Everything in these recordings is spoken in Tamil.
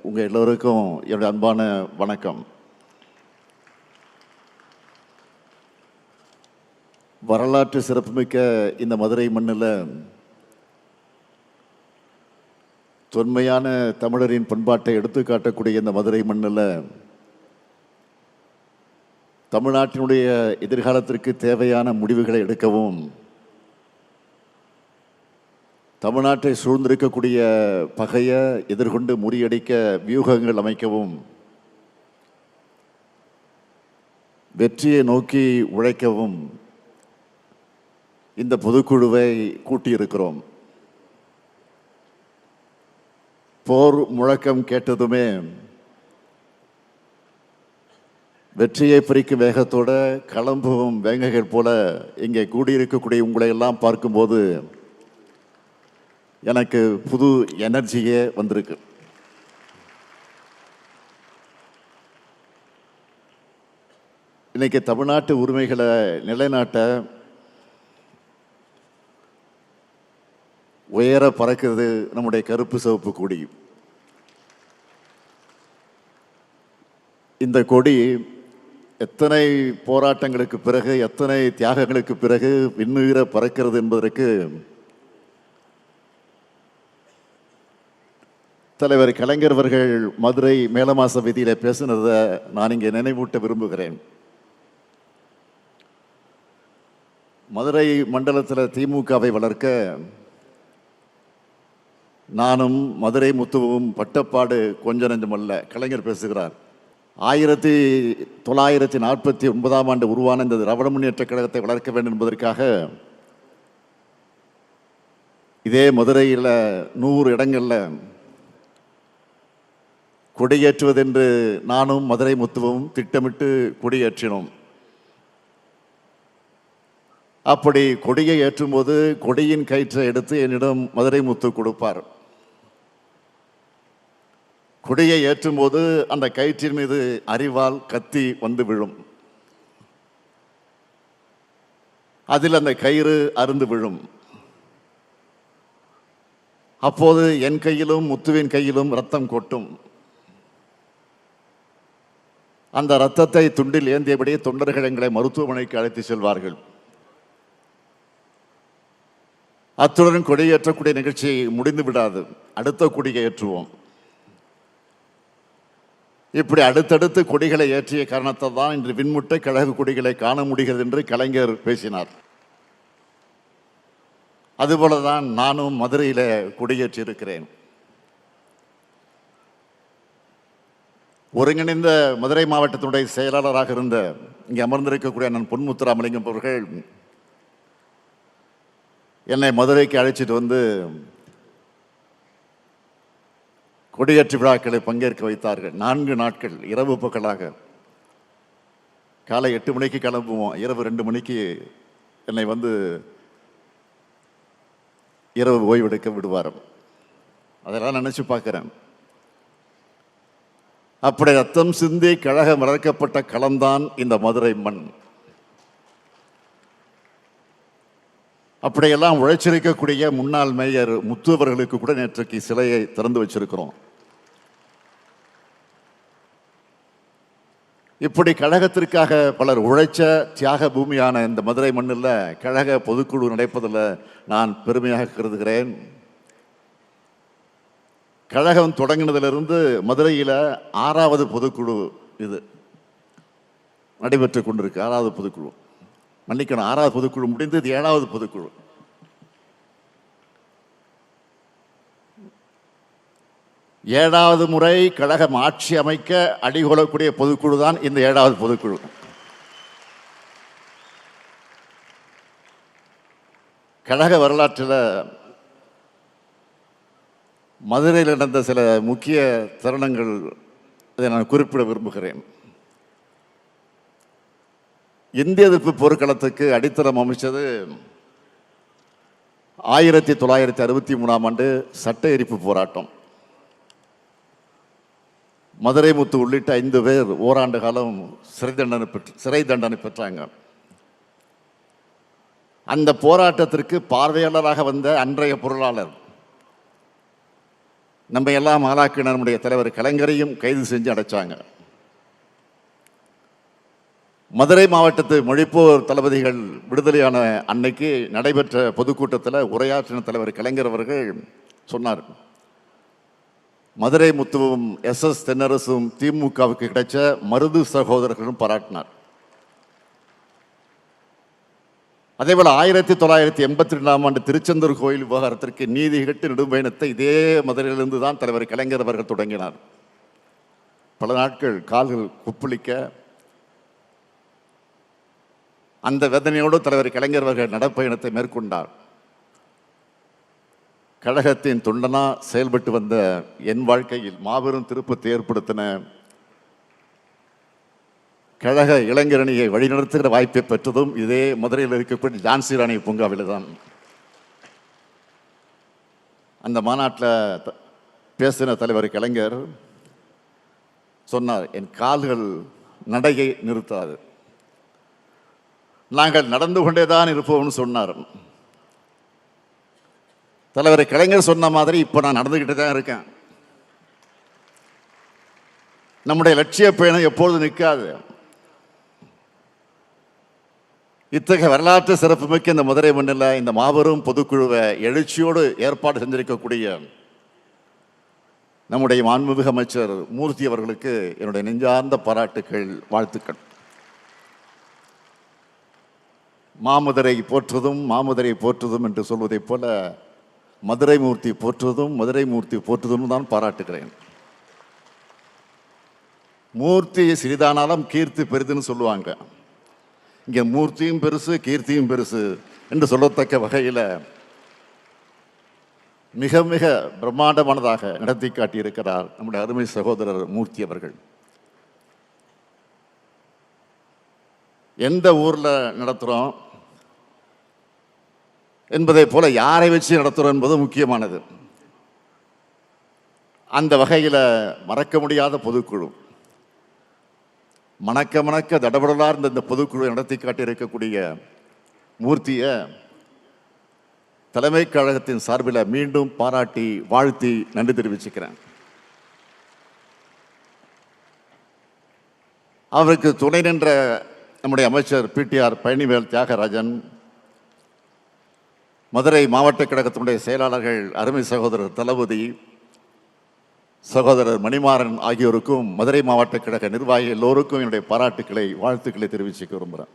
உங்கள் எல்லோருக்கும் என்னுடைய அன்பான வணக்கம். வரலாற்று சிறப்புமிக்க இந்த மதுரை மண்ணில் தொன்மையான தமிழரின் பண்பாட்டை எடுத்துக்காட்டக்கூடிய இந்த மதுரை மண்ணில் தமிழ்நாட்டினுடைய எதிர்காலத்திற்கு தேவையான முடிவுகளை எடுக்கவும், தமிழ்நாட்டை சூழ்ந்திருக்கக்கூடிய பகையை எதிர்கொண்டு முறியடிக்க வியூகங்கள் அமைக்கவும், வெற்றியை நோக்கி உழைக்கவும் இந்த பொதுக்குழுவை கூட்டியிருக்கிறோம். போர் முழக்கம் கேட்டதுமே வெற்றியை பறிக்கும் வேகத்தோட களம்பும் வேங்கைகள் போல இங்கே கூடியிருக்கக்கூடிய உங்களை எல்லாம் பார்க்கும்போது எனக்கு புது எனர்ஜியே வந்திருக்கு. இன்னைக்கு தமிழ்நாட்டு உரிமைகளை நிலைநாட்ட உயர பறக்கிறது நம்முடைய கருப்பு சிவப்பு கொடி. இந்த கொடி எத்தனை போராட்டங்களுக்கு பிறகு, எத்தனை தியாகங்களுக்கு பிறகு விண்ணுயிர பறக்கிறது என்பதற்கு தலைவர் கலைஞர் அவர்கள் மதுரை மேலமாச வீதியில பேசினதை நான் இங்கே நினைவூட்ட விரும்புகிறேன். மதுரை மண்டலத்தில் திமுகவை வளர்க்க நானும் மதுரை முத்துவும் பட்டப்பாடு கொஞ்ச நெஞ்சமல்ல. கலைஞர் பேசுகிறார். 1949ஆம் ஆண்டு உருவான இந்த திராவிட முன்னேற்ற கழகத்தை வளர்க்க வேண்டும் என்பதற்காக இதே மதுரையில் 100 இடங்களில் கொடியேற்றுவதென்று நானும் மதுரை முத்துவும் திட்டமிட்டு கொடியேற்றினோம். அப்படி கொடியை ஏற்றும்போது கொடியின் கயிற்றை எடுத்து என்னிடம் மதுரை முத்து கொடுப்பார். கொடியை ஏற்றும்போது அந்த கயிற்றின் மீது அரிவாள் கத்தி வந்து விழும். அதில் அந்த கயிறு அருந்து விழும். அப்போது என் கையிலும் முத்துவின் கையிலும் ரத்தம் கொட்டும். அந்த ரத்தத்தை துண்டில் ஏந்தியபடியே தொண்டர்கள் எங்களை மருத்துவமனைக்கு அழைத்து செல்வார்கள். அத்துடன் கொடியேற்றக்கூடிய நிகழ்ச்சி முடிந்து விடாது. அடுத்த கொடியை ஏற்றுவோம். இப்படி அடுத்தடுத்து கொடிகளை ஏற்றிய காரணத்தால் தான் இன்று விண்முட்டை கழக கொடிகளை காண முடிகிறது என்று கலைஞர் பேசினார். அதுபோலதான் நானும் மதுரையில் கொடியேற்றி இருக்கிறேன். ஒருங்கிணைந்த மதுரை மாவட்டத்தினுடைய செயலாளராக இருந்த இங்கே அமர்ந்திருக்கக்கூடிய நான் பொன்முத்துராமலிங்கம் அவர்கள் என்னை மதுரைக்கு அழைச்சிட்டு வந்து கொடியேற்று விழாக்களை பங்கேற்க வைத்தார்கள். 4 நாட்கள் இரவு பகலாக. காலை 8 மணிக்கு கிளம்புவோம், இரவு 2 மணிக்கு என்னை வந்து இரவு ஓய்வெடுக்க விடுவார். அதெல்லாம் நினைச்சு பார்க்கிறேன். அப்படி ரத்தம் சிந்தி கழகம் வளர்க்கப்பட்ட களம்தான் இந்த மதுரை மண். அப்படியெல்லாம் உழைச்சிருக்கக்கூடிய முன்னாள் மேயர் முத்து அவர்களுக்கு கூட நேற்றைக்கு சிலையை திறந்து வச்சிருக்கிறோம். இப்படி கழகத்திற்காக பலர் உழைச்ச தியாக பூமியான இந்த மதுரை மண்ணில் கழக பொதுக்குழு நடப்பதில் நான் பெருமையாக கருதுகிறேன். கழகம் தொடங்கினதிலிருந்து மதுரையில் 6வது பொதுக்குழு இது நடைபெற்று கொண்டிருக்கு. 6வது பொதுக்குழு, மன்னிக்கணும், 6வது பொதுக்குழு முடிந்து இது 7வது பொதுக்குழு. ஏழாவது முறை கழகம் ஆட்சி அமைக்க அடிகொள்ளக்கூடிய பொதுக்குழு தான் இந்த 7வது பொதுக்குழு. கழக வரலாற்றில் மதுரையில் நடந்த சில முக்கிய தருணங்கள் இதை நான் குறிப்பிட விரும்புகிறேன். இந்திய எதிர்ப்பு போர்க்களத்துக்கு அடித்தளம் அமைச்சது 1963ஆம் ஆண்டு சட்ட எரிப்பு போராட்டம். மதுரை முத்து உள்ளிட்ட 5 பேர் ஓராண்டு காலம் சிறை தண்டனை பெற்றாங்க. அந்த போராட்டத்திற்கு பார்வையாளராக வந்த அன்றைய பொருளாளர் நம்ம எல்லாம் ஆளாக்கின நம்முடைய தலைவர் கலைஞரையும் கைது செஞ்சு அடைச்சாங்க. மதுரை மாவட்டத்து மொழிப்போர் தளபதிகள் விடுதலையான அன்னைக்கு நடைபெற்ற பொதுக்கூட்டத்தில் உரையாற்றின தலைவர் கலைஞர் அவர்கள் சொன்னார், மதுரை முத்துவும் எஸ் தென்னரசும் திமுகவுக்கு கிடைச்ச மருது சகோதரர்களும் பாராட்டினார். அதேபோல் 1982ஆம் ஆண்டு திருச்செந்தூர் கோயில் விவகாரத்திற்கு நீதி கட்டு நெடும்பயணத்தை இதே மதுரையிலிருந்து தான் தலைவர் கலைஞர் அவர்கள் தொடங்கினார். பல நாட்கள் கால்கள் குப்புளிக்க அந்த வேதனையோடு தலைவர் கலைஞர் அவர்கள் நடப்பயணத்தை மேற்கொண்டார். கழகத்தின் தொண்டனா செயல்பட்டு வந்த என் வாழ்க்கையில் மாபெரும் திருப்பத்தை ஏற்படுத்தின கழக இளைஞரணியை வழிநடத்துகிற வாய்ப்பை பெற்றதும் இதே மதுரையில் இருக்கக்கூடிய ஜான்சி ராணி பூங்காவில் தான். அந்த மாநாட்டில் பேசின தலைவர் கலைஞர் சொன்னார், என் கால்கள் நடையை நிறுத்தாது, நாங்கள் நடந்து கொண்டே தான் இருப்போம்னு சொன்னார். தலைவர் கலைஞர் சொன்ன மாதிரி இப்போ நான் நடந்துக்கிட்டு தான் இருக்கேன். நம்முடைய லட்சிய பயணம் எப்பொழுது நிற்காது. இத்தகைய வரலாற்று சிறப்புமிக்க இந்த மதுரை மண்ணில் இந்த மாபெரும் பொதுக்குழுவை எழுச்சியோடு ஏற்பாடு செஞ்சிருக்கக்கூடிய நம்முடைய மாண்புமிகு அமைச்சர் மூர்த்தி அவர்களுக்கு என்னுடைய நெஞ்சார்ந்த பாராட்டுக்கள், வாழ்த்துக்கள். மாமதுரை போற்றுதும் மாமதுரை போற்றுதும் என்று சொல்வதைப் போல மதுரை மூர்த்தி போற்றுவதும் மதுரை மூர்த்தி போற்றுவதும் தான் பாராட்டுகிறேன். மூர்த்தி சிறிதானாலும் கீர்த்தி பெரிதுன்னு சொல்லுவாங்க. இங்கே மூர்த்தியும் பெருசு கீர்த்தியும் பெருசு என்று சொல்லத்தக்க வகையில் மிக மிக பிரம்மாண்டமானதாக நடத்தி காட்டியிருக்கிறார் நம்முடைய அருமை சகோதரர் மூர்த்தி அவர்கள். எந்த ஊரில் நடத்துகிறோம் என்பதை போல யாரை வச்சு நடத்துகிறோம் என்பது முக்கியமானது. அந்த வகையில் மறக்க முடியாத பொதுக்குழு, மணக்க மணக்க தடபடலாக இருந்த இந்த பொதுக்குழு நடத்தி காட்டியிருக்கக்கூடிய மூர்த்தியை தலைமை கழகத்தின் சார்பில் மீண்டும் பாராட்டி வாழ்த்தி நன்றி தெரிவிச்சுக்கிறேன். அவருக்கு துணை நின்ற நம்முடைய அமைச்சர் பிடிஆர் பழனிவேல் தியாகராஜன், மதுரை மாவட்ட கழகத்தினுடைய செயலாளர்கள் அருமை சகோதரர் தளபதி, சகோதரர் மணிமாறன் ஆகியோருக்கும் மதுரை மாவட்ட கழக நிர்வாகிகள் எல்லோருக்கும் என்னுடைய பாராட்டுக்களை வாழ்த்துக்களை தெரிவிச்சுக்க விரும்புகிறேன்.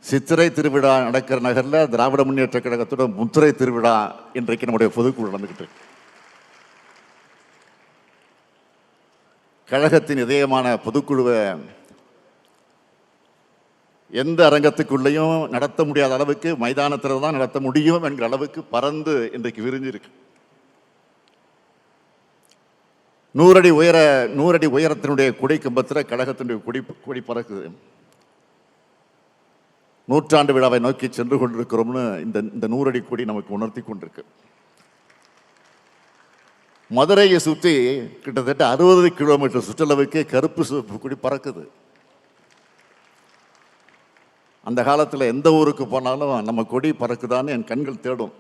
சித்திரை திருவிழா நடக்கிற நகரில் திராவிட முன்னேற்ற கழகத்தோட முத்திரை திருவிழா இன்றைக்கு நம்முடைய பொதுக்குழு நடந்துகிட்டு இருக்கு. கழகத்தின் இதயமான பொதுக்குழுவை எந்த அரங்கத்துக்குள்ளேயும் நடத்த முடியாத அளவுக்கு மைதானத்தில் தான் நடத்த முடியும் என்கிற அளவுக்கு பறந்து இன்றைக்கு விரிஞ்சிருக்கு. 100 அடி உயரத்தினுடைய கொடி கம்பத்தில் கழகத்தினுடைய கொடி பறக்குது. 100ஆண்டு விழாவை நோக்கி சென்று கொண்டிருக்கிறோம்னு இந்த 100 அடி கொடி நமக்கு உணர்த்தி கொண்டிருக்கு. மதுரையை சுற்றி கிட்டத்தட்ட 60 கிலோமீட்டர் சுற்றளவுக்கு கருப்பு சிவப்பு கொடி பறக்குது. அந்த காலத்தில் எந்த ஊருக்கு போனாலும் நம்ம கொடி பறக்குதான்னு என் கண்கள் தேடும்.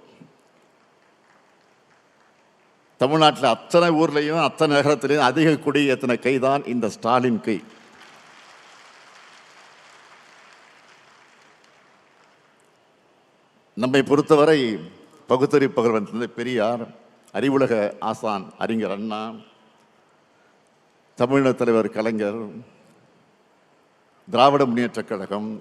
தமிழ்நாட்டில் அத்தனை ஊர்லேயும் அத்தனை நகரத்திலையும் அதிக கொடி ஏற்றின கை தான் இந்த ஸ்டாலின் கை. நம்மை பொறுத்தவரை பகுத்தறிப்பகர்வன் தந்தை பெரியார், அறிவுலக ஆசான் அறிஞர் அண்ணா, தமிழக தலைவர் கலைஞர், திராவிட முன்னேற்ற கழகம்,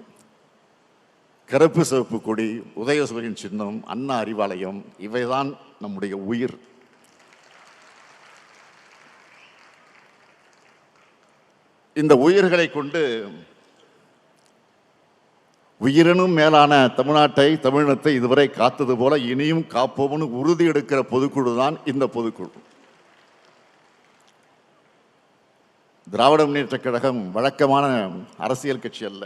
கருப்பு சிவப்பு கொடி, உதயசூரியன் சின்னம், அண்ணா அறிவாலயம், இவைதான் நம்முடைய உயிர். இந்த உயிர்களை கொண்டு உயிரினும் மேலான தமிழ்நாட்டை தமிழினத்தை இதுவரை காத்தது போல இனியும் காப்போம்னு உறுதி எடுக்கிற பொதுக்குழு தான் இந்த பொதுக்குழு. திராவிட முன்னேற்ற கழகம் வழக்கமான அரசியல் கட்சி அல்ல.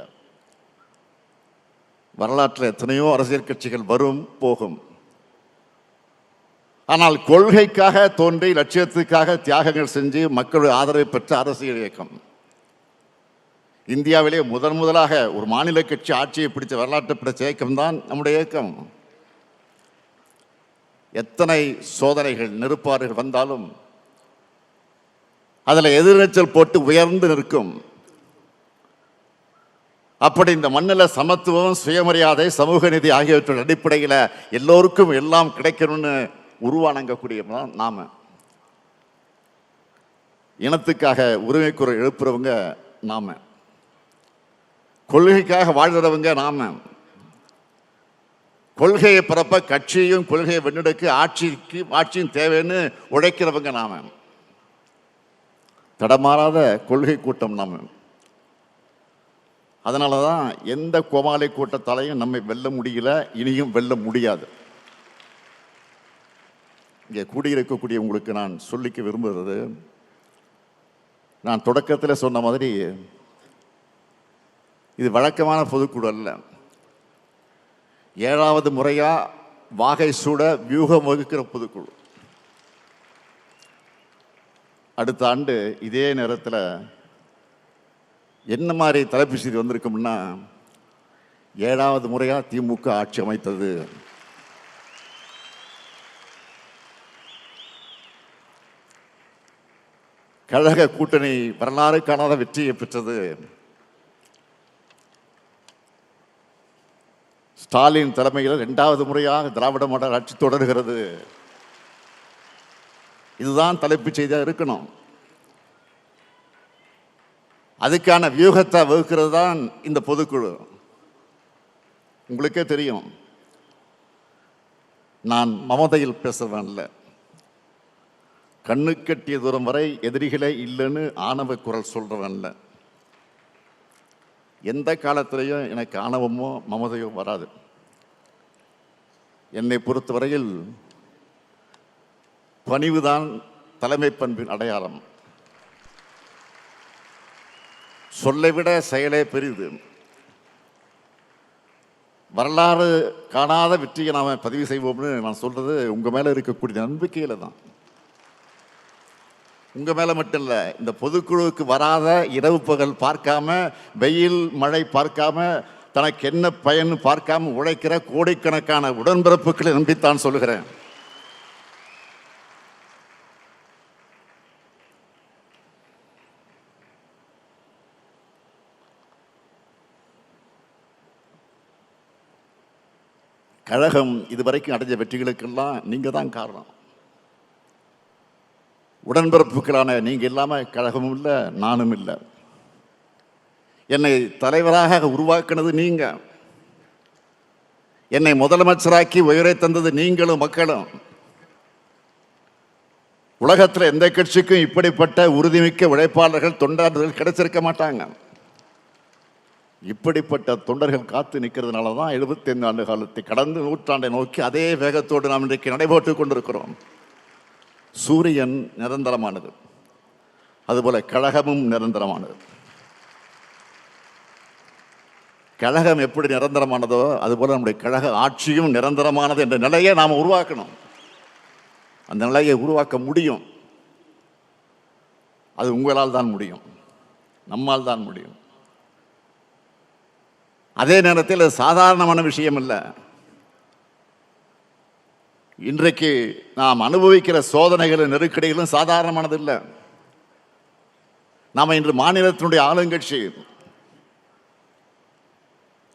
வரலாற்றில் எத்தனையோ அரசியல் கட்சிகள் வரும் போகும். ஆனால் கொள்கைக்காக தோன்றி லட்சியத்துக்காக தியாகங்கள் செஞ்சு மக்களுடைய ஆதரவை பெற்ற அரசியல் இயக்கம். இந்தியாவிலே முதலாக ஒரு மாநில கட்சி ஆட்சியை பிடிச்ச வரலாற்றை பிடிச்ச இயக்கம் தான் நம்முடைய இயக்கம். எத்தனை சோதனைகள் நெருப்பாறுகள் வந்தாலும் அதில் எதிர்நீச்சல் போட்டு உயர்ந்து நிற்கும். அப்படி இந்த மண்ணில் சமத்துவம், சுயமரியாதை, சமூக நீதி ஆகியவற்றின் அடிப்படையில் எல்லோருக்கும் எல்லாம் கிடைக்கணும்னு உருவானங்கக்கூடிய நாம. இனத்துக்காக உரிமை குரல் எழுப்புறவங்க நாம, கொள்கைக்காக வாழ்கிறவங்க நாம, கொள்கையை பரப்ப கட்சியும் கொள்கையை வென்றெடுக்க ஆட்சியும் தேவைன்னு உழைக்கிறவங்க நாம. தடமாறாத கொள்கை கூட்டம் நாம. அதனால தான் எந்த கோமாளி கூட்டத்தாலையும் நம்மை வெல்ல முடியல, இனியும் வெல்ல முடியாது. இங்கே கூடியிருக்கக்கூடிய உங்களுக்கு நான் சொல்லிக்க விரும்புகிறது, நான் தொடக்கத்தில் சொன்ன மாதிரி இது வழக்கமான பொதுக்குழு அல்ல. 7வது முறையா வாகை சூட வியூகம் வகுக்கிற பொதுக்குழு. அடுத்த ஆண்டு இதே நேரத்தில் என்ன மாதிரி தலைப்பு செய்தி வந்திருக்கும்னா, 7வது முறையா திமுக ஆட்சி அமைத்தது, கழக கூட்டணி வரலாறு காணாத வெற்றியை பெற்றது, ஸ்டாலின் தலைமையில் 2வது முறையாக திராவிட மாடல் ஆட்சி தொடர்கிறது. இதுதான் தலைப்பு செய்தியாக இருக்கணும். அதுக்கான வியூகத்தை வகுக்கிறது தான் இந்த பொதுக்குழு. உங்களுக்கே தெரியும், நான் மமதையில் பேசுறவன் இல்லை. கண்ணு கட்டிய தூரம் வரை எதிரிகளே இல்லைன்னு ஆணவ குரல் சொல்றவன் இல்லை. எந்த காலத்திலையும் எனக்கு ஆணவமோ மமதையோ வராது. என்னை பொறுத்தவரையில் பணிவுதான் தலைமை பண்பின் அடையாளம். சொல்லை விட செயலே பெரிது. வரலாறு காணாத வெற்றியை நாம் பதிவு செய்வோம்னு நான் சொல்றது உங்க மேல இருக்கக்கூடிய நம்பிக்கையில தான். உங்க மேல மட்டும் இல்லை, இந்த பொதுக்குழுவுக்கு வராத இரவு பகல் பார்க்காம, வெயில் மழை பார்க்காம, தனக்கு என்ன பயன் பார்க்காம உழைக்கிற கோடிக்கணக்கான உடன்பிறப்புகளை நம்பித்தான் சொல்லுகிறேன். கழகம் இதுவரைக்கும் அடைஞ்ச வெற்றிகளுக்கெல்லாம் நீங்க தான் காரணம். உடன்பிறப்புகளான நீங்க இல்லாம கழகமும் இல்லை, நானும் இல்லை. என்னை தலைவராக உருவாக்குனது நீங்க, என்னை முதலமைச்சராக்கி உயரை தந்தது நீங்களும் மக்களும். உலகத்தில் எந்த கட்சிக்கும் இப்படிப்பட்ட உறுதிமிக்க உழைப்பாளர்கள், தொண்டாளர்கள் கிடைச்சிருக்க மாட்டாங்க. இப்படிப்பட்ட தொண்டர்கள் காத்து நிற்கிறதுனால தான் 75 ஆண்டு காலத்தை கடந்து நூற்றாண்டை நோக்கி அதே வேகத்தோடு நாம் இன்றைக்கு நடைபெற்று கொண்டிருக்கிறோம். சூரியன் நிரந்தரமானது, அதுபோல கழகமும் நிரந்தரமானது. கழகம் எப்படி நிரந்தரமானதோ அதுபோல நம்முடைய கழக ஆட்சியும் நிரந்தரமானது என்ற நிலையை நாம் உருவாக்கணும். அந்த நிலையை உருவாக்க முடியும். அது உங்களால் தான் முடியும், நம்மால் தான் முடியும். அதே நேரத்தில் அது சாதாரணமான விஷயம் இல்லை. இன்றைக்கு நாம் அனுபவிக்கிற சோதனைகளும் நெருக்கடிகளும் சாதாரணமானது இல்லை. நாம் இன்று மாநிலத்தினுடைய ஆளுங்கட்சி,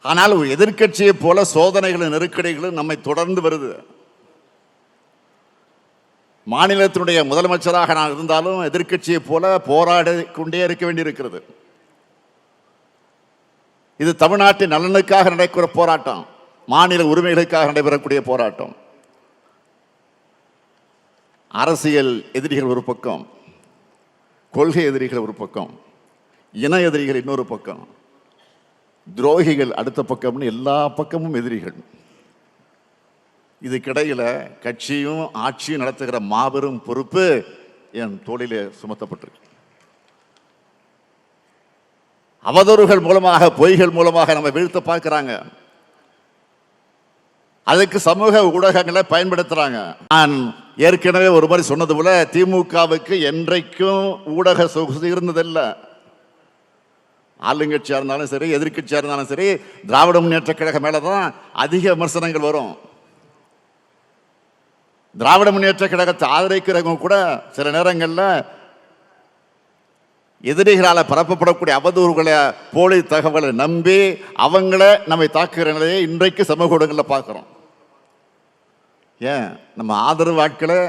ஆனால் ஒரு எதிர்கட்சியை போல சோதனைகளும் நெருக்கடிகளும் நம்மை தொடர்ந்து வருது. மாநிலத்தினுடைய முதலமைச்சராக நான் இருந்தாலும் எதிர்கட்சியை போல போராடி கொண்டே இருக்க வேண்டியிருக்கிறது. இது தமிழ்நாட்டின் நலனுக்காக நடக்கிற போராட்டம், மாநில உரிமைகளுக்காக நடைபெறக்கூடிய போராட்டம். அரசியல் எதிரிகள் ஒரு பக்கம், கொள்கை எதிரிகள் ஒரு பக்கம், இன எதிரிகள் இன்னொரு பக்கம், துரோகிகள் அடுத்த பக்கம்னு எல்லா பக்கமும் எதிரிகள். இதுக்கிடையில் கட்சியும் ஆட்சியும் நடத்துகிற மாபெரும் பொறுப்பு என் தோளிலே சுமத்தப்பட்டிருக்கு. அவதூறுகள் மூலமாக, பொய்கள் மூலமாக நம்ம வீழ்த்த பார்க்கிறாங்க. அதுக்கு சமூக ஊடகங்களை பயன்படுத்துறாங்க. நான் ஏற்கனவே ஒரு மாதிரி சொன்னது போல, திமுகவுக்கு என்றைக்கும் ஊடக சொகுசு இருந்ததில்லை. ஆளுங்கட்சியா இருந்தாலும் சரி, எதிர்கட்சியா இருந்தாலும் சரி, திராவிட முன்னேற்ற கழக மேலதான் அதிக விமர்சனங்கள் வரும். திராவிட முன்னேற்ற கழகத்தை ஆதரிக்கிறவங்க கூட சில நேரங்களில் எதிரிகளால் பரப்பப்படக்கூடிய அவதூறுகளை, போலி தகவலை நம்பி அவங்கள நம்மை தாக்குகிற நிலையை இன்றைக்கு சமூக ஊடகங்களில் பார்க்குறோம். ஏன் நம்ம ஆதரவு ஆட்களை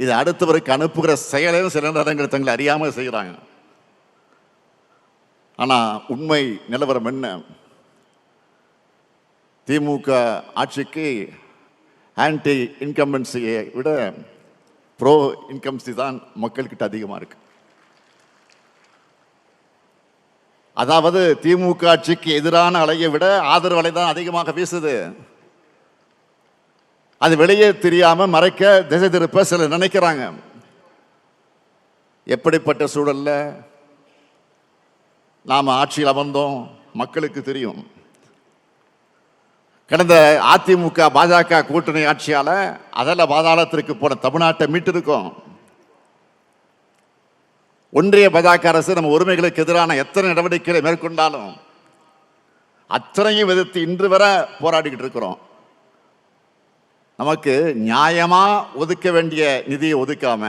இது அடுத்தவருக்கு அனுப்புகிற செயலையும் சில நேரங்கள் தங்களை அறியாமல் செய்கிறாங்க. ஆனால் உண்மை நிலவரம் என்ன? திமுக ஆட்சிக்கு ஆன்டி இன்கம்பன்சியை விட ப்ரோ இன்கம்பன்சி தான் மக்கள்கிட்ட அதிகமாக இருக்கு. அதாவது திமுக ஆட்சிக்கு எதிரான அலையை விட ஆதரவு அலை தான் அதிகமாக வீசுது. அது வெளியே தெரியாம மறைக்க, திசை திருப்ப சிலர் நினைக்கிறாங்க. எப்படிப்பட்ட சூழல்ல நாம ஆட்சியில் அமர்ந்தோம் மக்களுக்கு தெரியும். கடந்த அதிமுக பாஜக கூட்டணி ஆட்சியால அதில் பாதாளத்திற்கு போன தமிழ்நாட்டை மீட்டிருக்கோம். ஒன்றிய பாஜக அரசு நம்ம உரிமைகளுக்கு எதிரான எத்தனை நடவடிக்கைகளை மேற்கொண்டாலும் அத்தனையும் எதிர்த்து இன்று வரை போராடிக்கிட்டு இருக்கிறோம். நமக்கு நியாயமா ஒதுக்க வேண்டிய நிதியை ஒதுக்காம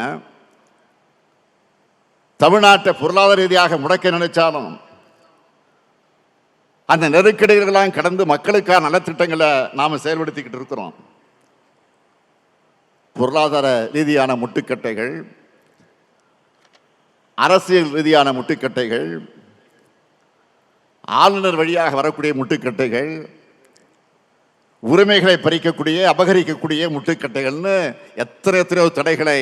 தமிழ்நாட்டை பொருளாதார ரீதியாக முடக்க நினைச்சாலும் அந்த நெருக்கடிகளெல்லாம் கடந்து மக்களுக்கான நலத்திட்டங்களை நாம செயல்படுத்திக்கிட்டு இருக்கிறோம். பொருளாதார ரீதியான முட்டுக்கட்டைகள், அரசியல் ரீதியான முட்டுக்கட்டைகள், ஆளுநர் வழியாக வரக்கூடிய முட்டுக்கட்டைகள், உரிமைகளை பறிக்கக்கூடிய அபகரிக்கக்கூடிய முட்டுக்கட்டைகள்னு எத்தனையோ தடைகளை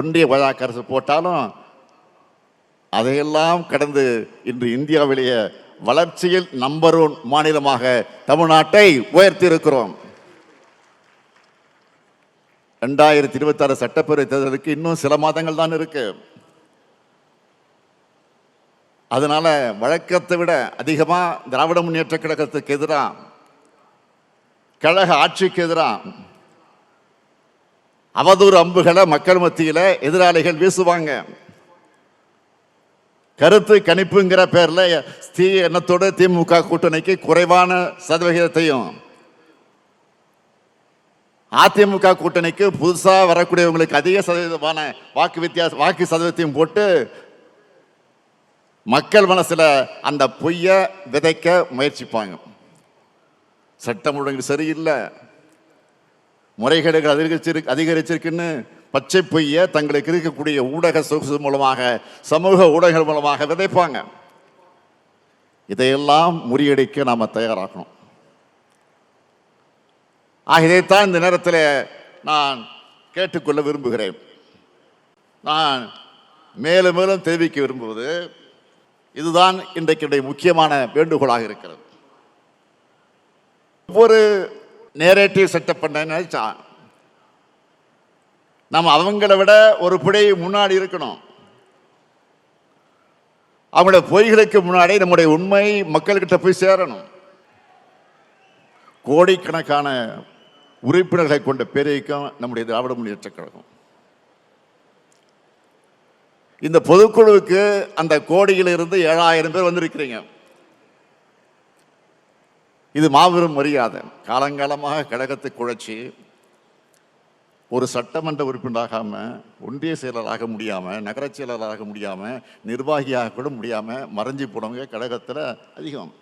ஒன்றிய பாஜக அரசு போட்டாலும் அதையெல்லாம் கடந்து இன்று இந்தியாவிலேயே வளர்ச்சியில் நம்பர் 1 மாநிலமாக தமிழ்நாட்டை உயர்த்தி இருக்கிறோம். 2026 சட்டப்பேரவை தேர்தலுக்கு இன்னும் சில மாதங்கள் தான் இருக்கு. அதனால வழக்கத்தை விட அதிகமா திராவிட முன்னேற்ற கழகத்துக்கு எதிராக, கழக ஆட்சிக்கு எதிராக அவதூறு அம்புகளை மக்கள் மத்தியில எதிராளிகள் வீசுவாங்க. கருத்து கணிப்புங்கிற பேர்ல எண்ணத்தோடு திமுக கூட்டணிக்கு குறைவான சதவிகிதத்தையும், அதிமுக கூட்டணிக்கு புதுசா வரக்கூடியவங்களுக்கு அதிக சதவீதமான வாக்கு சதவீதத்தையும் போட்டு மக்கள் மனசுல அந்த பொய்ய விதைக்க முயற்சிப்பாங்க. சட்டம் ஒழுங்கு சரியில்லை, முறைகேடுகள் அதிகரிச்சிருக்குன்னு பச்சை பொய்ய தங்களுக்கு இருக்கக்கூடிய ஊடக சொகுசு மூலமாக, சமூக ஊடகங்கள் மூலமாக விதைப்பாங்க. இதையெல்லாம் முறியடிக்க நாம தயாராகணும். இதைத்தான் இந்த நேரத்தில் நான் கேட்டுக்கொள்ள விரும்புகிறேன். நான் மேலும் மேலும் தெரிவிக்க விரும்புவது இதுதான் இன்றைக்கு முக்கியமான வேண்டுகோளாக இருக்கிறது. ஒவ்வொரு நேரேட்டிவ் செட்டப் பண்ண நினைச்சா நம்ம அவங்கள விட ஒரு பிழை முன்னாடி இருக்கணும். அவங்களுடைய பொய்களுக்கு முன்னாடி நம்முடைய உண்மை மக்கள்கிட்ட போய் சேரணும். கோடிக்கணக்கான உறுப்பினர்களை கொண்ட பேரியக்கம் நம்முடைய திராவிட முன்னேற்ற கழகம். இந்த பொதுக்குழுவுக்கு அந்த கோடியிலிருந்து 7000 பேர் வந்திருக்கிறீங்க. இது மாபெரும் மரியாதை. காலங்காலமாக கழகத்தை குழைச்சி ஒரு சட்டமன்ற உறுப்பினராகாம, ஒன்றிய செயலராக முடியாம, நகர செயலராக முடியாம, நிர்வாகியாக கூட முடியாம மறைஞ்சி போனவங்க கழகத்தில் அதிகம்.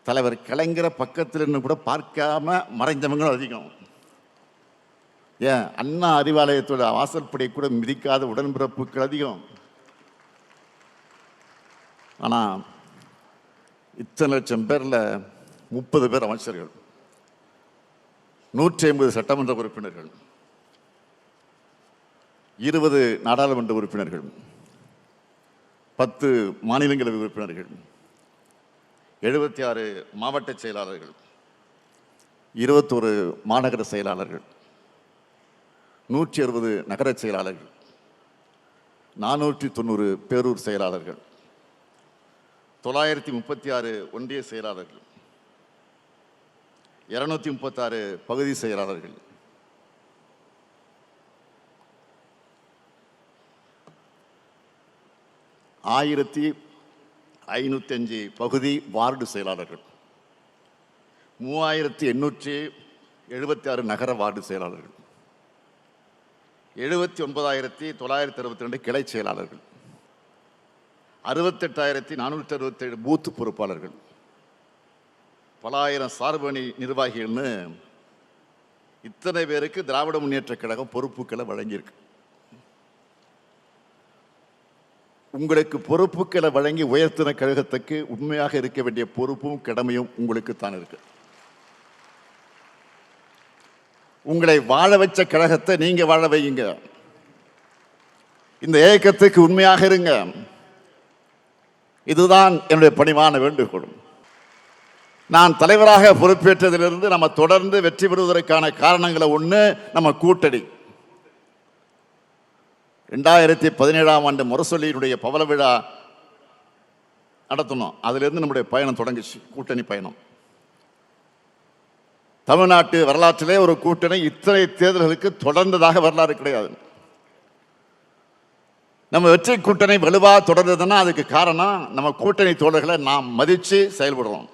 தலைவர் கலைஞரை பக்கத்தில் இருந்து கூட பார்க்காம மறைஞ்சவங்களும் அதிகம். ஏன் அண்ணா அறிவாலயத்தோட வாசல்படி கூட மிதிக்காத உடன்பிறப்புகள் அதிகம். ஆனா இத்தனை லட்சம் பேர்ல 30 பேர் அமைச்சர்கள், 150 சட்டமன்ற உறுப்பினர்கள், 20 நாடாளுமன்ற உறுப்பினர்கள், 10 மாநிலங்களவை உறுப்பினர்கள், 76 மாவட்ட செயலாளர்கள், 21 மாநகர செயலாளர்கள், 160 நகர செயலாளர்கள், 490 பேரூர் செயலாளர்கள், 936 ஒன்றிய செயலாளர்கள், 236 பகுதி செயலாளர்கள், 1505 பகுதி வார்டு செயலாளர்கள், 3800 76 நகர வார்டு செயலாளர்கள், 79,962 கிளை செயலாளர்கள், 68,467 பூத்து பொறுப்பாளர்கள், பல ஆயிரம் சார்பணி நிர்வாகிகள்னு இத்தனை பேருக்கு திராவிட முன்னேற்ற கழகம் பொறுப்புகளை வழங்கியிருக்கு. உங்களுக்கு பொறுப்புகளை வழங்கி உயர்த்தின கழகத்துக்கு உண்மையாக இருக்க வேண்டிய பொறுப்பும் கடமையும் உங்களுக்கு தான் இருக்கு. உங்களை வாழ வச்ச கழகத்தை நீங்க வாழ வையுங்க. இந்த இயக்கத்துக்கு உண்மையாக இருங்க. இதுதான் என்னுடைய பணிவான வேண்டுகோள். நான் தலைவராக பொறுப்பேற்றதிலிருந்து நம்ம தொடர்ந்து வெற்றி பெறுவதற்கான காரணங்களை ஒன்று, நம்ம கூட்டணி. 2017ஆம் ஆண்டு முரசொலியினுடைய பவள விழா நடத்தணும். அதிலிருந்து நம்முடைய பயணம் தொடங்குச்சு, கூட்டணி பயணம். தமிழ்நாட்டு வரலாற்றிலே ஒரு கூட்டணி இத்தனை தேர்தல்களுக்கு தொடர்ந்ததாக வரலாறு கிடையாது. நம்ம வெற்றி கூட்டணி வலுவா தொடர்ந்ததுன்னா அதுக்கு காரணம் நம்ம கூட்டணி தோழர்களை நாம் மதித்து செயல்படுறோம்.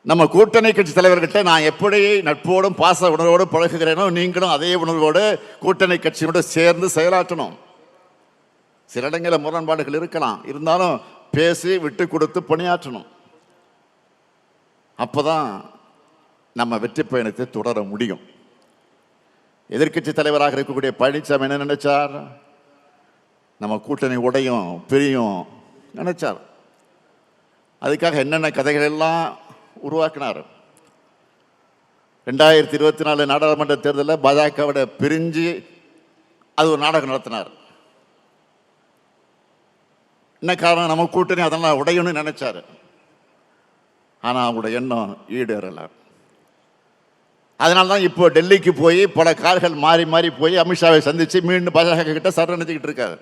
நம்ம கூட்டணி கட்சி தலைவர்கிட்ட நான் எப்படி நட்போடும் பாச உணர்வோடு பழகுகிறேனோ நீங்களும் அதே உணர்வோடு கூட்டணி கட்சியோடு சேர்ந்து செயலாற்றணும். சில இடங்களில் முரண்பாடுகள் இருக்கலாம், இருந்தாலும் பேசி விட்டு கொடுத்து பணியாற்றணும். அப்போதான் நம்ம வெற்றி பயணத்தை தொடர முடியும். எதிர்க்கட்சி தலைவராக இருக்கக்கூடிய பழனிசாமி என்ன நினைச்சார்? நம்ம கூட்டணி உடையும் பிரியும் நினைச்சார். அதுக்காக என்னென்ன கதைகள் எல்லாம் உருவாக்கினார். 2024 நாடாளுமன்ற தேர்தலில் பாஜகவோட பிரிஞ்சு அது ஒரு நாடகம் நடத்தினார். என்ன காரணம்? நம்ம கூட்டணி அதெல்லாம் உடையணும்னு நினைச்சாரு. ஆனால் அவங்களோட எண்ணம் ஈடேறல. அதனால தான் இப்போ டெல்லிக்கு போய் பல கார்கள் மாறி மாறி போய் அமித்ஷாவை சந்திச்சு மீண்டும் பாஜக கிட்ட சரணடைஞ்சிக்கிட்டு இருக்காரு.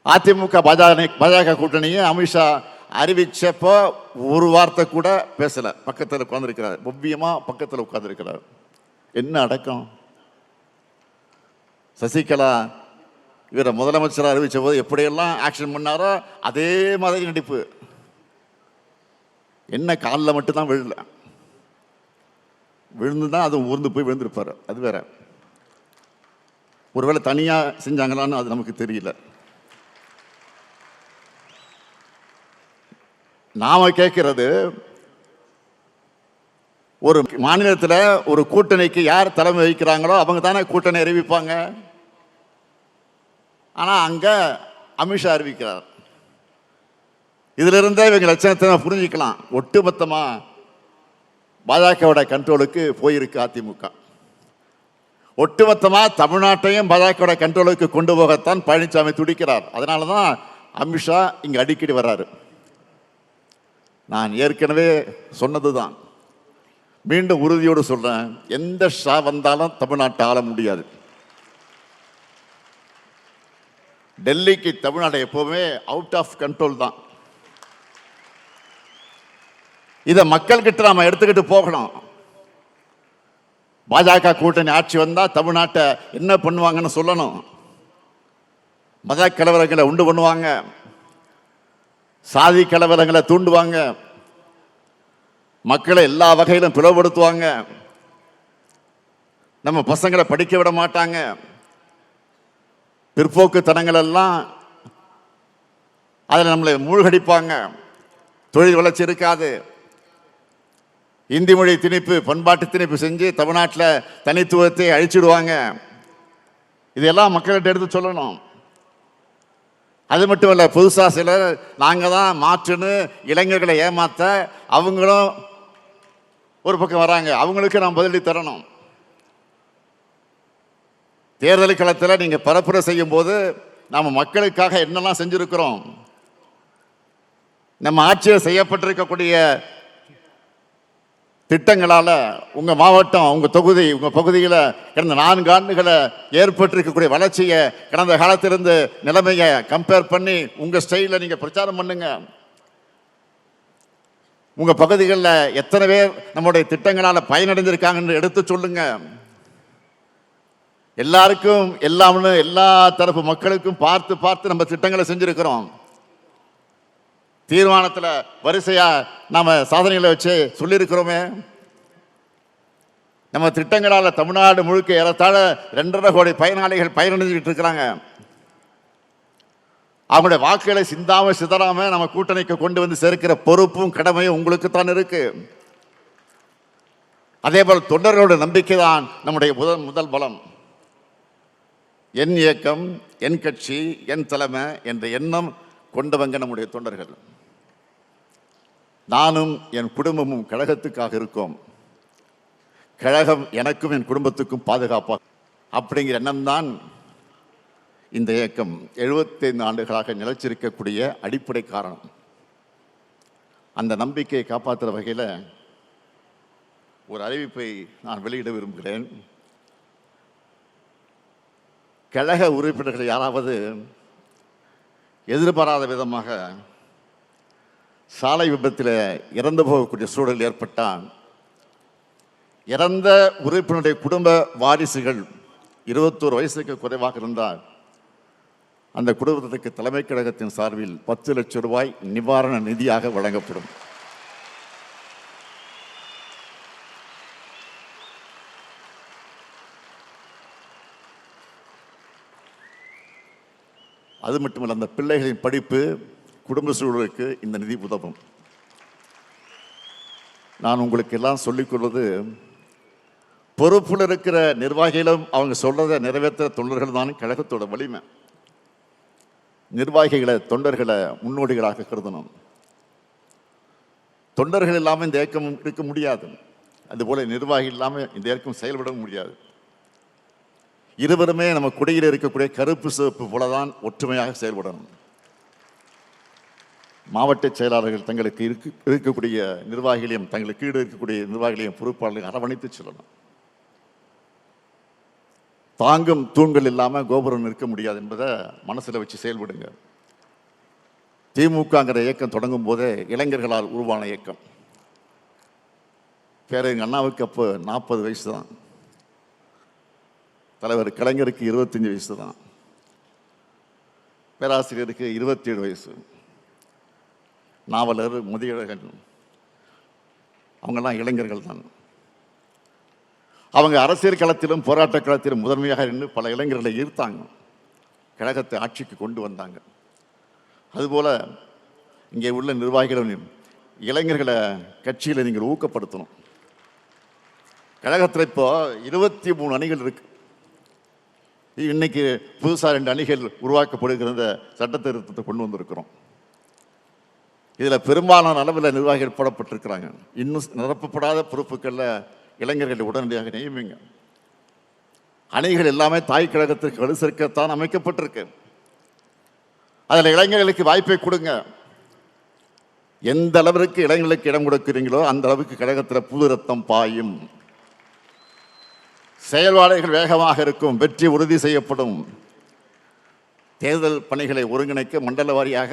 அதிமுக பாஜக கூட்டணியை அமித்ஷா அறிவிச்சப்போ ஒரு வார்த்தை கூட பேசல. பக்கத்தில் உட்கார்ந்துருக்கிறார், ஒவ்வியமா பக்கத்தில் உட்கார்ந்துருக்கிறார். என்ன அடக்கம்! சசிகலா இவரை முதலமைச்சராக அறிவிச்ச போது எப்படியெல்லாம் ஆக்ஷன் பண்ணாரோ அதே மாதிரி நடிப்பு. என்ன காலில் மட்டும்தான் விழல, விழுந்துதான் அது ஊர்ந்து போய் விழுந்திருப்பாரு. அது வேற. ஒருவேளை தனியாக செஞ்சாங்களான்னு அது நமக்கு தெரியல. நாம கேட்கிறது, ஒரு மாநிலத்தில் ஒரு கூட்டணிக்கு யார் தலைமை வகிக்கிறாங்களோ அவங்க தானே கூட்டணி அறிவிப்பாங்க. ஆனால் அங்கே அமித்ஷா அறிவிக்கிறார். இதுல இருந்தே இவங்க லட்சணத்தை புரிஞ்சுக்கலாம். ஒட்டுமொத்தமாக பாஜகவோட கண்ட்ரோலுக்கு போயிருக்கு அதிமுக. ஒட்டுமொத்தமாக தமிழ்நாட்டையும் பாஜகவோட கண்ட்ரோலுக்கு கொண்டு போகத்தான் பழனிசாமி துடிக்கிறார். அதனால தான் அமித்ஷா இங்கே அடிக்கடி வர்றாரு. நான் ஏற்கனவே சொன்னது தான், மீண்டும் உறுதியோடு சொல்றேன், எந்த ஷா வந்தாலும் தமிழ்நாட்டை ஆள முடியாது. டெல்லிக்கு தமிழ்நாடு எப்பவுமே அவுட் ஆஃப் கண்ட்ரோல் தான். இதை மக்கள்கிட்ட நாம எடுத்துக்கிட்டு போகணும். பாஜக கூட்டணி ஆட்சி வந்தா தமிழ்நாட்டை என்ன பண்ணுவாங்கன்னு சொல்லணும். மத கலவரங்களை உண்டு பண்ணுவாங்க, சாதி கலவரங்களை தூண்டுவாங்க, மக்களை எல்லா வகையிலும் பிளவுபடுத்துவாங்க, நம்ம பசங்களை படிக்க விட மாட்டாங்க, பிற்போக்குத்தனங்கள் எல்லாம் அதில் நம்மளை மூழ்கடிப்பாங்க, தொழில் வளர்ச்சி இருக்காது, இந்தி மொழி திணிப்பு பண்பாட்டு திணிப்பு செஞ்சு தமிழ்நாட்டில் தனித்துவத்தை அழிச்சிடுவாங்க. இதெல்லாம் மக்கள்கிட்ட எடுத்து சொல்லணும். அது மட்டும் இல்லை, புதுசாக சிலர் நாங்கள் தான் மாற்றுன்னு இளைஞர்களை ஏமாற்ற அவங்களும் ஒரு பக்கம் வராங்க. அவங்களுக்கு நாம் பதிலடி தரணும். தேர்தல் களத்தில் நீங்கள் பரப்புரை செய்யும் போது நாம் மக்களுக்காக என்னெல்லாம் செஞ்சுருக்கிறோம், நம்ம ஆட்சியில் செய்யப்பட்டிருக்கக்கூடிய திட்டங்களால் உங்கள் மாவட்டம், உங்கள் தொகுதி, உங்கள் பகுதியில் கடந்த 4 ஆண்டுகளை ஏற்பட்டிருக்கக்கூடிய வளர்ச்சியை, கடந்த காலத்திலிருந்து நிலைமையை கம்பேர் பண்ணி உங்கள் ஸ்டைலில் நீங்கள் பிரச்சாரம் பண்ணுங்க. உங்கள் பகுதிகளில் எத்தனை பேர் நம்முடைய திட்டங்களால் பயனடைந்திருக்காங்கன்னு எடுத்து சொல்லுங்க. எல்லாருக்கும் எல்லாம்னு எல்லா தரப்பு மக்களுக்கும் பார்த்து பார்த்து நம்ம திட்டங்களை செஞ்சிருக்கிறோம். தீர்மானத்தில் வரிசையா நாம சாதனைகளை வச்சு சொல்லியிருக்கிறோமே. நம்ம திட்டங்களால் தமிழ்நாடு முழுக்க ஏறத்தாழ 2.5 கோடி பயனாளிகள் பயனடைஞ்சிட்டு இருக்கிறாங்க. அவங்களுடைய வாக்குகளை சிந்தாம சிதறாம நம்ம கூட்டணிக்கு கொண்டு வந்து சேர்க்கிற பொறுப்பும் கடமையும் உங்களுக்கு தான் இருக்கு. அதே போல தொண்டர்களோட நம்பிக்கை தான் நம்முடைய முதல் பலம். என் இயக்கம், என் கட்சி, என் தலைமை என்ற எண்ணம் கொண்டவங்க நம்முடைய தொண்டர்கள். நானும் என் குடும்பமும் கழகத்துக்காக இருக்கோம். கழகம் எனக்கும் என் குடும்பத்துக்கும் பாதுகாப்பாக அப்படிங்கிற எண்ணம் தான் இந்த இயக்கம் 75 ஆண்டுகளாக நிலைச்சிருக்கக்கூடிய அடிப்படை காரணம். அந்த நம்பிக்கையை காப்பாற்றுற வகையில் ஒரு அறிவிப்பை நான் வெளியிட விரும்புகிறேன். கழக உறுப்பினர்கள் யாராவது எதிர்பாராத விதமாக சாலை விபத்தில் இறந்து போகக்கூடிய சூழல் ஏற்பட்டால், இறந்த உறுப்பினருடைய குடும்ப வாரிசுகள் 21 வயசுக்கு குறைவாக இருந்தால் அந்த குடும்பத்திற்கு தலைமை கழகத்தின் சார்பில் 10 லட்சம் ரூபாய் நிவாரண நிதியாக வழங்கப்படும். அது மட்டுமல்ல, அந்த பிள்ளைகளின் படிப்பு, குடும்ப சூழலுக்கு இந்த நிதி உதவும். நான் உங்களுக்கு எல்லாம் சொல்லிக்கொள்வது, பொறுப்பில் இருக்கிற நிர்வாகிகளும் அவங்க சொல்றதை நிறைவேற்ற தொண்டர்கள் தான் கழகத்தோட வலிமை. நிர்வாகிகளை, தொண்டர்களை முன்னோடிகளாக கருதணும். தொண்டர்கள் இல்லாமல் இந்த இயக்கம் இருக்க முடியாது. அதுபோல நிர்வாகி இல்லாமல் இந்த இயக்கம் செயல்பட முடியாது. இருவருமே நம்ம குடியில் இருக்கக்கூடிய கருப்பு சிவப்பு போலதான் ஒற்றுமையாக செயல்படணும். மாவட்ட செயலாளர்கள் தங்களுக்கு இருக்கக்கூடிய நிர்வாகிகளையும், தங்களுக்கு கீழே இருக்கக்கூடிய நிர்வாகிகளையும், பொறுப்பாளர்களையும் அரவணைத்து செல்லணும். தாங்கும் தூண்கள் இல்லாமல் கோபுரம் நிற்க முடியாது என்பதை மனசில் வச்சு செயல்படுங்க. திமுகங்கிற இயக்கம் தொடங்கும் போதே இளைஞர்களால் உருவான இயக்கம். பேரறிஞர் அண்ணாவுக்கு அப்போ 40 வயசு தான். தலைவர் கலைஞருக்கு 25 வயசு தான். பேராசிரியருக்கு 27 வயசு. நாவலர், முதியழகன் அவங்கெல்லாம் இளைஞர்கள் தான். அவங்க அரசியல் களத்திலும் போராட்ட களத்திலும் முதன்மையாக நின்று பல இளைஞர்களை ஈர்த்தாங்க, கழகத்தை ஆட்சிக்கு கொண்டு வந்தாங்க. அதுபோல இங்கே உள்ள நிர்வாகிகளும் இளைஞர்களை கட்சியில் நீங்கள் ஊக்கப்படுத்தணும். கழகத்தில் இப்போ 23 அணிகள் இருக்கு. இன்னைக்கு புதுசாக 2 அணிகள் உருவாக்கப்படுகிற சட்ட திருத்தத்தை கொண்டு வந்திருக்கிறோம். இதில் பெரும்பாலான அளவில் நிர்வாகிகள் போடப்பட்டிருக்கிறாங்க. இன்னும் நிரப்பப்படாத பொறுப்புகளில் இளைஞர்களை உடனடியாக நியமிங்க. அணிகள் எல்லாமே தாய் கழகத்திற்கு வலு சேர்க்கத்தான் அமைக்கப்பட்டிருக்கு. அதில் இளைஞர்களுக்கு வாய்ப்பை கொடுங்க. எந்த அளவிற்கு இளைஞர்களுக்கு இடம் கொடுக்கிறீங்களோ அந்த அளவுக்கு கழகத்தில் புது ரத்தம் பாயும். செயல்பாடுகள் வேகமாக இருக்கும். வெற்றி உறுதி செய்யப்படும். தேர்தல் பணிகளை ஒருங்கிணைக்க மண்டல வாரியாக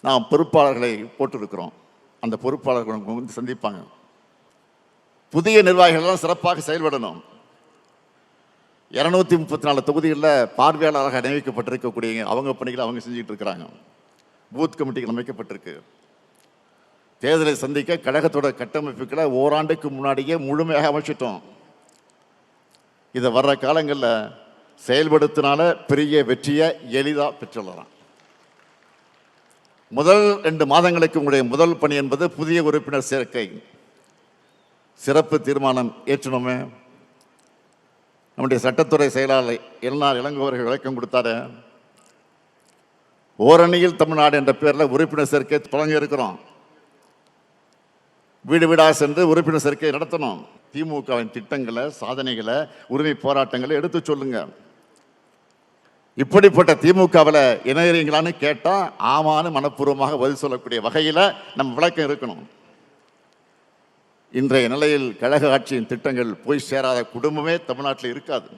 நாம் பொறுப்பாளர்களை போட்டிருக்கிறோம். அந்த பொறுப்பாளர்கள் வந்து சந்திப்பாங்க. புதிய நிர்வாகிகள் சிறப்பாக செயல்படணும். 234 தொகுதிகளில் பார்வையாளராக நியமிக்கப்பட்டிருக்கக்கூடிய அவங்க பணிகளை அவங்க செஞ்சுட்டு இருக்கிறாங்க. பூத் கமிட்டிகள் அமைக்கப்பட்டிருக்கு. தேர்தலை சந்திக்க கழகத்தோட கட்டமைப்புகளை ஓராண்டுக்கு முன்னாடியே முழுமையாக அமைச்சிட்டோம். இதை வர்ற காலங்களில் செயல்படுத்தினால பெரிய வெற்றியை எளிதாக பெற்றுள்ளலாம். முதல் 2 மாதங்களுக்கு உங்களுடைய முதல் பணி என்பது புதிய உறுப்பினர் சேர்க்கை. சிறப்பு தீர்மானம் ஏற்றணுமே. நம்முடைய சட்டத்துறை செயலாளர் எல்நாள் இளங்கோவர்கள் விளக்கம் கொடுத்தாரு. ஓரணியில் தமிழ்நாடு என்ற பெயரில் உறுப்பினர் சேர்க்கை தொடங்கி இருக்கிறோம். வீடு வீடாக சென்று உறுப்பினர் சேர்க்கை நடத்தணும். திமுகவின் திட்டங்களை, சாதனைகளை, உரிமை போராட்டங்களை எடுத்து சொல்லுங்க. இப்படிப்பட்ட திமுகவில் இணையறீங்களான்னு கேட்டால் ஆமான்னு மனப்பூர்வமாக பதில் சொல்லக்கூடிய வகையில் நம்ம விளக்கம் இருக்கணும். இன்றைய நிலையில் கழக ஆட்சியின் திட்டங்கள் போய் சேராத குடும்பமே தமிழ்நாட்டில் இருக்காது.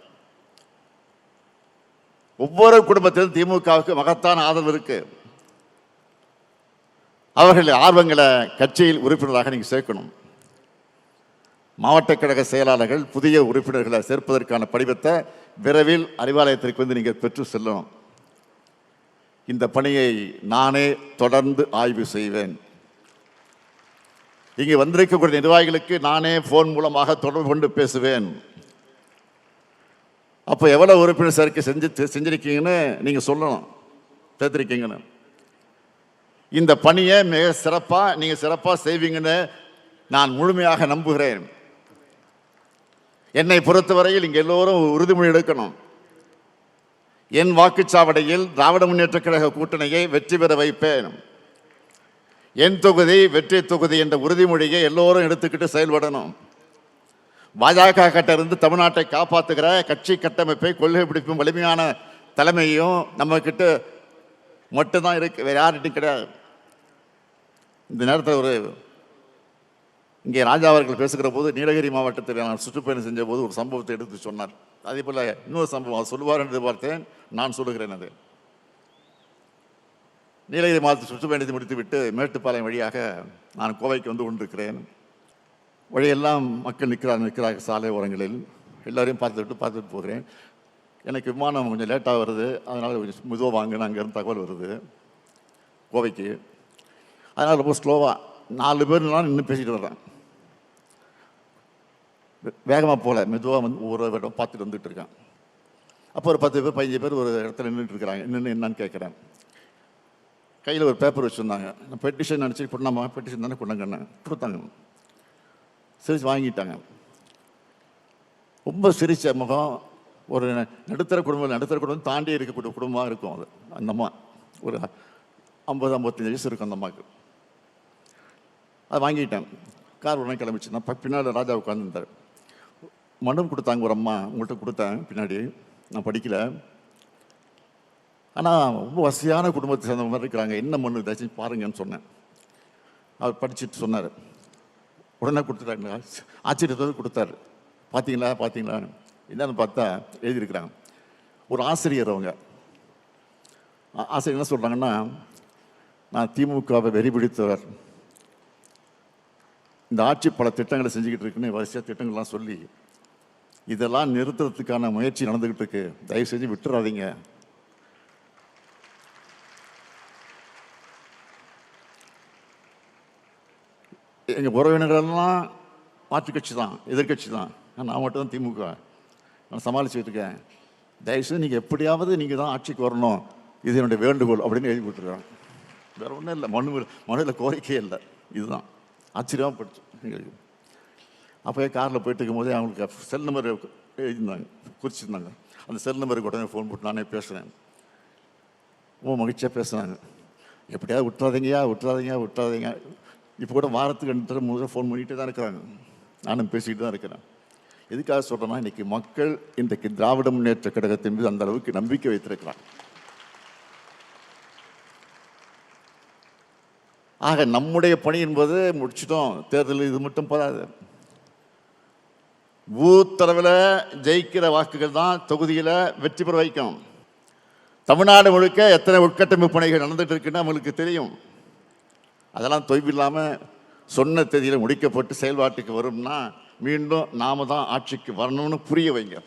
ஒவ்வொரு குடும்பத்திலும் திமுகவுக்கு மகத்தான ஆதரவு இருக்கு. அவர்கள் ஆர்வங்களை கட்சியில் உறுப்பினராக நீங்கள் சேர்க்கணும். மாவட்ட கழக செயலாளர்கள் புதிய உறுப்பினர்களை சேர்ப்பதற்கான படிவத்தை விரைவில் அறிவாலயத்திற்கு வந்து நீங்கள் பெற்று செல்லணும். இந்த பணியை நானே தொடர்ந்து ஆய்வு செய்வேன். இங்கே வந்திருக்கக்கூடிய நிர்வாகிகளுக்கு நானே போன் மூலமாக தொடர்பு கொண்டு பேசுவேன். அப்போ எவ்வளோ உறுப்பினர் சேர்க்கை செஞ்சிருக்கீங்கன்னு நீங்கள் சொல்லணும், சேர்த்துருக்கீங்கன்னு. இந்த பணியை மிக சிறப்பாக நீங்கள் சிறப்பாக செய்வீங்கன்னு நான் முழுமையாக நம்புகிறேன். என்னை பொறுத்தவரையில் இங்கே எல்லோரும் உறுதிமொழி எடுக்கணும். என் வாக்குச்சாவடியில் திராவிட முன்னேற்ற கழக கூட்டணியை வெற்றி பெற வைப்பேன். என் தொகுதி வெற்றி தொகுதி என்ற உறுதிமொழியை எல்லோரும் எடுத்துக்கிட்டு செயல்படணும். பாஜக கிட்ட இருந்து தமிழ்நாட்டை காப்பாற்றுகிற கட்சி கட்டமைப்பை கொள்கை பிடிப்பும் வலிமையான தலைமையும் நம்ம கிட்ட மட்டும்தான் இருக்கு, வேற யார்கிட்டும் கிடையாது. இந்த நேரத்தில் இங்கே ராஜா அவர்கள் பேசுகிற போது நீலகிரி மாவட்டத்தில் நான் சுற்றுப்பயணம் செஞ்ச போது ஒரு சம்பவத்தை எடுத்து சொன்னார். அதே போல் இன்னொரு சம்பவம் அவர் சொல்லுவார் என்று பார்த்தேன், நான் சொல்லுகிறேன். அது நீலகிரி மாவட்டத்தில் சுற்றுப்பயணத்தை முடித்துவிட்டு மேட்டுப்பாளையம் வழியாக நான் கோவைக்கு வந்து கொண்டிருக்கிறேன். வழியெல்லாம் மக்கள் நிற்கிறார்கள் சாலை ஓரங்களில். எல்லாரையும் பார்த்துட்டு போகிறேன். எனக்கு விமானம் கொஞ்சம் லேட்டாக வருது, அதனால் கொஞ்சம் மெதுவாக வாங்கினு அங்கேருந்து தகவல் வருது கோவைக்கு. அதனால் ரொம்ப ஸ்லோவாக 4 பேர்லாம் நின்று பேசிட்டு வர்றேன். வேகமாக போகல, மெதுவாக வந்து ஒவ்வொரு இடம் பார்த்துட்டு வந்துட்டு இருக்கேன். அப்போ ஒரு 10 பேர் 15 பேர் ஒரு இடத்துல நின்றுட்டு இருக்கிறாங்க. நின்று என்னன்னு கேட்குறேன். கையில் ஒரு பேப்பர் வச்சுருந்தாங்க. நான் பெட்டிஷன் நினச்சி கொண்டாமா, பெட்டிஷன் தானே கொண்டாங்கண்ணே கொடுத்தாங்க. சிரிச்சு வாங்கிட்டாங்க. ரொம்ப சிரிச்ச முகம். ஒரு நடுத்தர குடும்பம் தாண்டி இருக்கக்கூடிய குடும்பமாக இருக்கும் அது. அந்த அம்மா ஒரு 50-55 வயசு இருக்கும் அந்த அம்மாவுக்கு. அதை வாங்கிட்டேன். கார் உடனே கிளம்பிச்சு. நான் பின்னாடி ராஜா உட்காந்துருந்தார். மனு கொடுத்தாங்க ஒரு அம்மா, உங்கள்கிட்ட கொடுத்தேன் பின்னாடி. நான் படிக்கல, ஆனால் ரொம்ப வசதியான குடும்பத்தை சேர்ந்த மாதிரி இருக்கிறாங்க. என்ன மனு ஏதாச்சும் பாருங்கன்னு சொன்னேன். அவர் படிச்சுட்டு சொன்னார். உடனே கொடுத்துட்டாங்க. ஆச்சரியத்தோடு கொடுத்தாரு. பார்த்தீங்களா என்னன்னு பார்த்தா எழுதியிருக்கிறாங்க. ஒரு ஆசிரியர், அவங்க ஆசிரியர் என்ன சொல்கிறாங்கன்னா, நான் திமுகவை வெறி பிடித்தவர், இந்த ஆட்சி பல திட்டங்களை செஞ்சுக்கிட்டு இருக்குன்னு வரிசையாக திட்டங்கள்லாம் சொல்லி இதெல்லாம் நிறுத்துறதுக்கான முயற்சி நடந்துக்கிட்டு இருக்கு, தயவு செஞ்சு விட்டுறாதீங்க. எங்கள் உறவினர்கள்லாம் மாற்றுக் கட்சி தான், எதிர்கட்சி தான். நான் மட்டும் தான் திமுக. நான் சமாளிச்சுட்டு இருக்கேன். தயவுசெய்து நீங்கள் எப்படியாவது நீங்கள் தான் ஆட்சிக்கு வரணும், இது என்னுடைய வேண்டுகோள் அப்படின்னு எழுதி கொடுத்துருக்காங்க. வேறு ஒன்றும் இல்லை, மனுவில் கோரிக்கையே இல்லை. இதுதான் ஆச்சரியமாக படிச்சு எங்களுக்கு. அப்போயே காரில் போயிட்டு இருக்கும்போதே அவங்களுக்கு செல் நம்பர் எழுதியிருந்தாங்க, குறிச்சிருந்தாங்க. அந்த செல் நம்பருக்கு உடனே ஃபோன் போட்டு நானே பேசுகிறேன். ரொம்ப மகிழ்ச்சியாக பேசுனாங்க. எப்படியாவது விட்டுறாதீங்க. இப்போ கூட வாரத்துக்கு 2 தடவை 3 தடவை ஃபோன் பண்ணிகிட்டே தான் இருக்கிறாங்க. நானும் பேசிக்கிட்டு தான் இருக்கிறேன். எதுக்காக சொல்கிறேன்னா, இன்றைக்கி மக்கள் இன்றைக்கு திராவிட முன்னேற்ற கழகத்தின் மீது அந்த அளவுக்கு நம்பிக்கை வைத்திருக்கிறாங்க. ஆக நம்முடைய பணி என்பது முடிச்சிட்டோம். தேர்தல் இது மட்டும் போதாது. பூத்தளவில் ஜெயிக்கிற வாக்குகள் தான் தொகுதியில் வெற்றி பெற வைக்கும். தமிழ்நாடு முழுக்க எத்தனை உட்கட்டமைப்பு பணிகள் நடந்துட்டு இருக்குன்னு நம்மளுக்கு தெரியும். அதெல்லாம் தொய்வில்லாமல் சொன்ன தேதியில் முடிக்கப்பட்டு செயல்பாட்டுக்கு வரும்னா மீண்டும் நாம தான் ஆட்சிக்கு வரணும்னு புரிய வைங்க.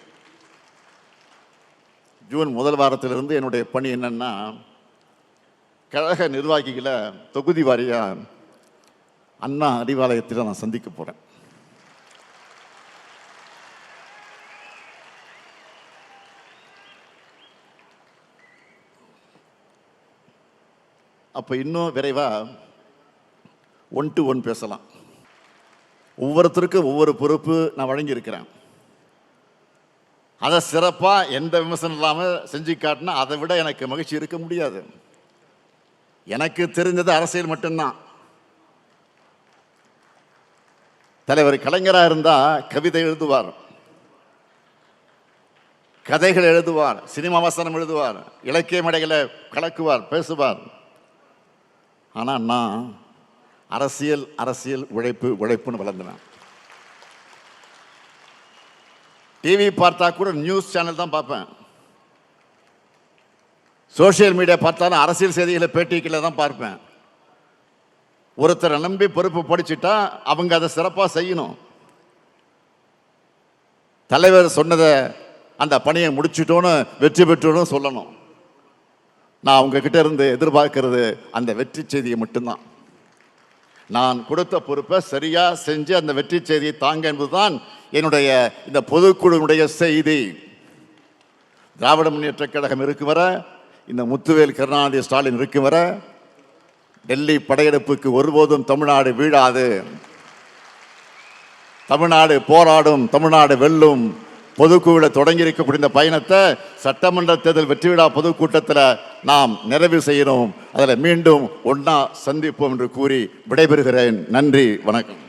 ஜூன் 1 வாரத்திலிருந்து என்னுடைய பணி என்னன்னா, கழக நிர்வாகிகளை தொகுதி வாரியாக அண்ணா அறிவாலயத்தில் நான் சந்திக்க போகிறேன். அப்போ இன்னும் விரைவாக 1-to-1 பேசலாம். ஒவ்வொருத்தருக்கும் ஒவ்வொரு பொறுப்பு நான் வழங்கியிருக்கிறேன். அதை சிறப்பாக எந்த விமர்சனம் இல்லாமல் செஞ்சு காட்டினா அதை விட எனக்கு மகிழ்ச்சி இருக்க முடியாது. எனக்கு தெரிஞ்சது அரசியல் மட்டும்தான். தலைவர் கலைஞராக இருந்தால் கவிதை எழுதுவார், கதைகள் எழுதுவார், சினிமா வசனம் எழுதுவார், இலக்கிய மேடைகளை கலக்குவார், பேசுவார். ஆனால் நான் அரசியல் உழைப்புன்னு வளர்ந்தேன். டிவி பார்த்தா கூட நியூஸ் சேனல் தான் பார்ப்பேன். சோசியல் மீடியா பார்த்தாலும் அரசியல் செய்திகளை பேட்டிகளை தான் பார்ப்பேன். ஒருத்தரை நம்பி பொறுப்பு படிச்சுட்டா அவங்க அதை சிறப்பாக செய்யணும். தலைவர் சொன்னதை அந்த பணியை முடிச்சுட்டோன்னு வெற்றி பெற்றோன்னு சொல்லணும். நான் உங்ககிட்ட இருந்து எதிர்பார்க்கிறது அந்த வெற்றி செய்தியை மட்டும்தான். நான் கொடுத்த பொறுப்பை சரியா செஞ்சு அந்த வெற்றி செய்தியை தாங்க என்பதுதான் என்னுடைய இந்த பொதுக்குழுவுடைய செய்தி. திராவிட முன்னேற்றக் கழகம் இருக்கும் வர, இந்த முத்துவேல் கருணாநிதி ஸ்டாலின் இருக்கும் வர, டெல்லி படையெடுப்புக்கு ஒருபோதும் தமிழ்நாடு வீழாது. தமிழ்நாடு போராடும், தமிழ்நாடு வெல்லும். பொதுக்குழுவில் தொடங்கி இருக்கக்கூடிய இந்த பயணத்தை சட்டமன்ற தேர்தல் வெற்றி விழா பொதுக்கூட்டத்தில் நாம் நிறைவு செய்யணும். அதில் மீண்டும் ஒன்றா சந்திப்போம் என்று கூறி விடைபெறுகிறேன். நன்றி, வணக்கம்.